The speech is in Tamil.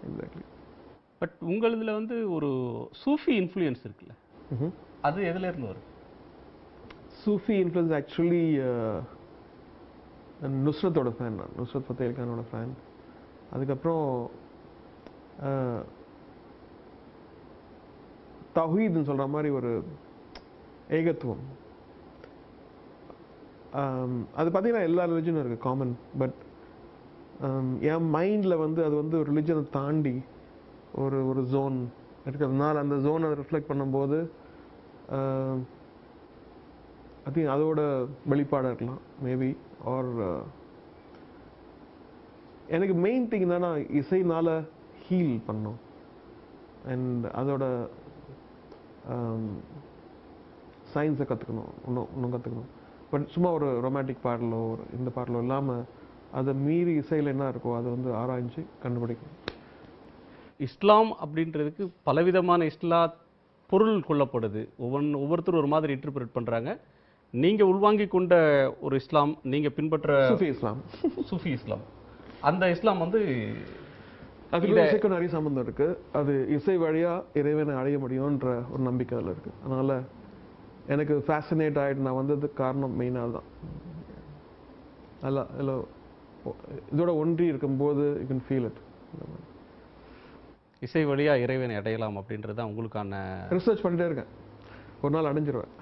எக்ஸாக்ட்லி. பட் உங்களதுல வந்து ஒரு சூஃபி இன்ஃப்ளூயன்ஸ் இருக்குல்ல, அது எதுல இருந்து வருது? சூஃபி இன்ஃப்ளூயன்ஸ் ஆக்சுவலி நுஸ்ரத்தோட ஃபேன், நான் நுஸ்ரத் ஃபத்தே அலி கானோட ஃபேன். அதுக்கப்புறம் தௌஹீத்னு சொல்கிற மாதிரி ஒரு ஏகத்துவம், அது பார்த்தீங்கன்னா எல்லா ரிலிஜனும் இருக்குது காமன். பட் என் மைண்டில் வந்து அது வந்து ஒரு ரிலிஜனை தாண்டி ஒரு ஒரு ஜோன் இருக்கிறதுனால அந்த ஜோனை ரிஃப்ளெக்ட் பண்ணும்போது ஐ திங்க் அதோட வெளிப்பாடாக இருக்கலாம் மேபி. ஆர் எனக்கு மெயின் திங் என்னன்னா இசைனால ஹீல் பண்ணோம் அண்ட் அதோட சயின்ஸை கற்றுக்கணும், இன்னும் கற்றுக்கணும். பட் சும்மா ஒரு ரொமான்டிக் பாடலோ ஒரு இந்த பாடலோ இல்லாமல் அதை மீறி இசையில் என்ன இருக்கோ அதை வந்து ஆராய்ஞ்சு கண்டுபிடிக்கணும். இஸ்லாம் அப்படின்றதுக்கு பலவிதமான பொருள் கொள்ளப்படுது. ஒவ்வொருத்தரும் ஒரு மாதிரி இன்டர்பிரேட் பண்ணுறாங்க. நீங்கள் உள்வாங்கி கொண்ட ஒரு இஸ்லாம், நீங்கள் பின்பற்ற சூஃபி இஸ்லாம், சூஃபி இஸ்லாம், அந்த இஸ்லாம் வந்து அதுக்கு இசைக்கும் நிறைய சம்பந்தம் இருக்கு. அது இசை வழியா இறைவனை அடைய முடியும்ன்ற ஒரு நம்பிக்கை அதில் இருக்கு. அதனால எனக்கு ஃபேசினேட் ஆகிட்டு நான் வந்ததுக்கு காரணம் மெயினாக தான். அதில் இதோட ஒன்றி இருக்கும்போது யூ கேன் ஃபீல் இட். இசை வழியா இறைவனை அடையலாம் அப்படின்றது தான் உங்களுக்கான ரிசர்ச் பண்ணிட்டே இருக்கேன், ஒரு நாள் அடைஞ்சிருவேன்.